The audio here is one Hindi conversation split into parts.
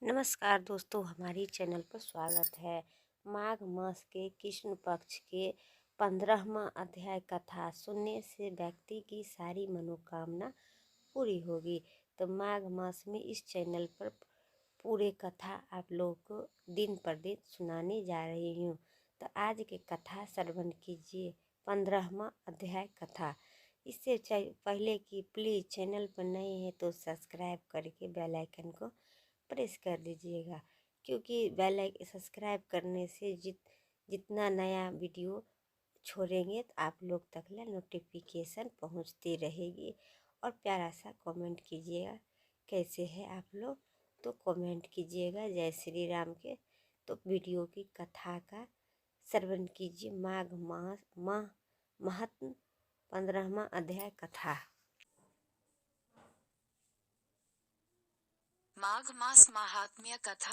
नमस्कार दोस्तों, हमारी चैनल पर स्वागत है। माघ मास के कृष्ण पक्ष के 15वां अध्याय कथा सुनने से व्यक्ति की सारी मनोकामना पूरी होगी। तो माघ मास में इस चैनल पर पूरे कथा आप लोगों को दिन पर दिन सुनाने जा रही हूँ। तो आज के कथा श्रवण कीजिए। 15वां अध्याय कथा। इससे पहले कि प्लीज़ चैनल पर नए हैं तो सब्सक्राइब करके बेल आइकन को प्रेस कर दीजिएगा, क्योंकि बेल आइकन सब्सक्राइब करने से जितना नया वीडियो छोड़ेंगे तो आप लोग तक नोटिफिकेशन पहुंचती रहेगी। और प्यारा सा कमेंट कीजिएगा, कैसे है आप लोग, तो कमेंट कीजिएगा। जय श्री राम के। तो वीडियो की कथा का श्रवण कीजिए। माघ मास महत्व 15वां अध्याय कथा। माघ मास महात्म्य कथा।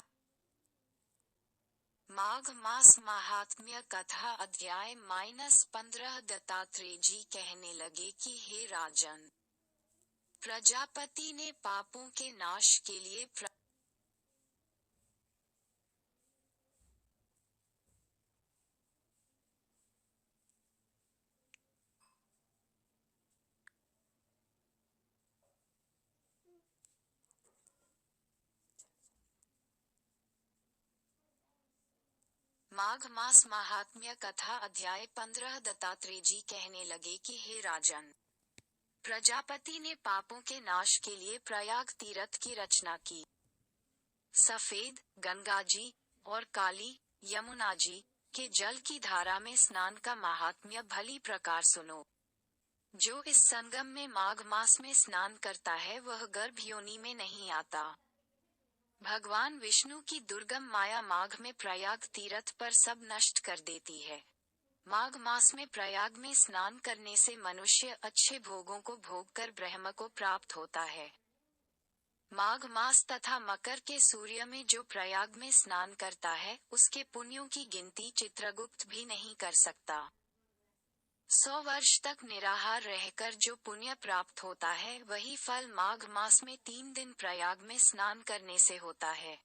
माघ मास महात्म्य कथा अध्याय -15। दत्तात्रेय जी कहने लगे कि हे राजन, प्रजापति ने पापों के नाश के लिए माघ मास महात्म्य कथा अध्याय 15। दत्तात्रेय जी कहने लगे कि हे राजन, प्रजापति ने पापों के नाश के लिए प्रयाग तीर्थ की रचना की। सफेद गंगा जी और काली यमुना जी के जल की धारा में स्नान का महात्म्य भली प्रकार सुनो। जो इस संगम में माघ मास में स्नान करता है वह गर्भ योनि में नहीं आता। भगवान विष्णु की दुर्गम माया माघ में प्रयाग तीर्थ पर सब नष्ट कर देती है। माघ मास में प्रयाग में स्नान करने से मनुष्य अच्छे भोगों को भोग कर ब्रह्म को प्राप्त होता है। माघ मास तथा मकर के सूर्य में जो प्रयाग में स्नान करता है उसके पुण्यों की गिनती चित्रगुप्त भी नहीं कर सकता। 100 वर्ष तक निराहार रहकर जो पुण्य प्राप्त होता है वही फल माघ मास में 3 दिन प्रयाग में स्नान करने से होता है।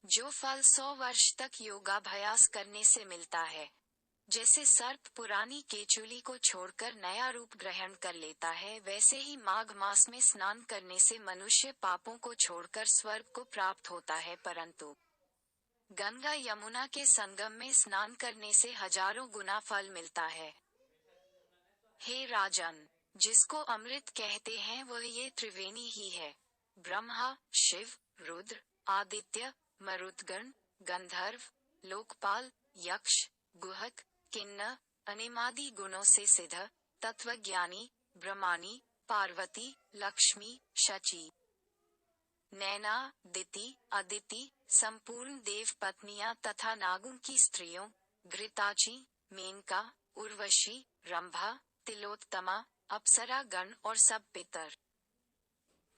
जो फल 100 वर्ष तक योगाभ्यास करने से मिलता है, जैसे सर्प पुरानी केचुली को छोड़कर नया रूप ग्रहण कर लेता है, वैसे ही माघ मास में स्नान करने से मनुष्य पापों को छोड़कर स्वर्ग को प्राप्त होता है। परंतु गंगा यमुना के संगम में स्नान करने से हजारों गुना फल मिलता है। हे राजन, जिसको अमृत कहते हैं वह ये त्रिवेणी ही है। ब्रह्मा, शिव, रुद्र, आदित्य, मरुद्गण, गंधर्व, लोकपाल, यक्ष, गुहक, किन्नर, अनिमादि गुणों से सिद्ध, तत्वज्ञानी, ब्रह्मानी, पार्वती, लक्ष्मी, शची, नैना, दिति, अदिति, संपूर्ण देव पत्नियां तथा नागों की स्त्रियों, घृताची, मेनका, उर्वशी, रंभा, तिलोत्तमा, अप्सरा गण और सब पितर।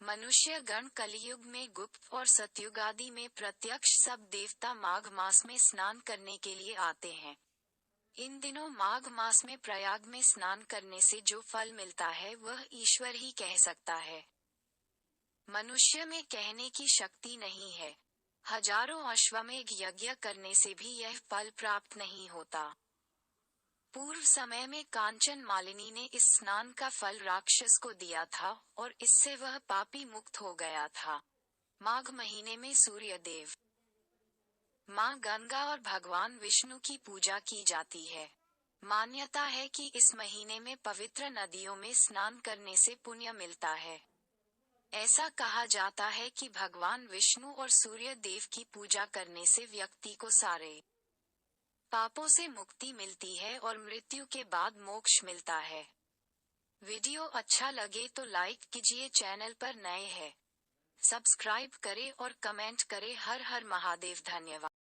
मनुष्य गण कलियुग में गुप्त और सतयुग आदि में प्रत्यक्ष सब देवता माघ मास में स्नान करने के लिए आते हैं। इन दिनों माघ मास में प्रयाग में स्नान करने से जो फल मिलता है वह ईश्वर ही कह सकता है। मनुष्य में कहने की शक्ति नहीं है। हजारों अश्वमेध यज्ञ करने से भी यह फल प्राप्त नहीं होता। पूर्व समय में कांचन मालिनी ने इस स्नान का फल राक्षस को दिया था और इससे वह पापी मुक्त हो गया था। माघ महीने में सूर्य देव, माँ गंगा और भगवान विष्णु की पूजा की जाती है। मान्यता है कि इस महीने में पवित्र नदियों में स्नान करने से पुण्य मिलता है। ऐसा कहा जाता है कि भगवान विष्णु और सूर्य देव की पूजा करने से व्यक्ति को सारे पापों से मुक्ति मिलती है और मृत्यु के बाद मोक्ष मिलता है। वीडियो अच्छा लगे तो लाइक कीजिए। चैनल पर नए हैं सब्सक्राइब करें और कमेंट करें। हर हर महादेव। धन्यवाद।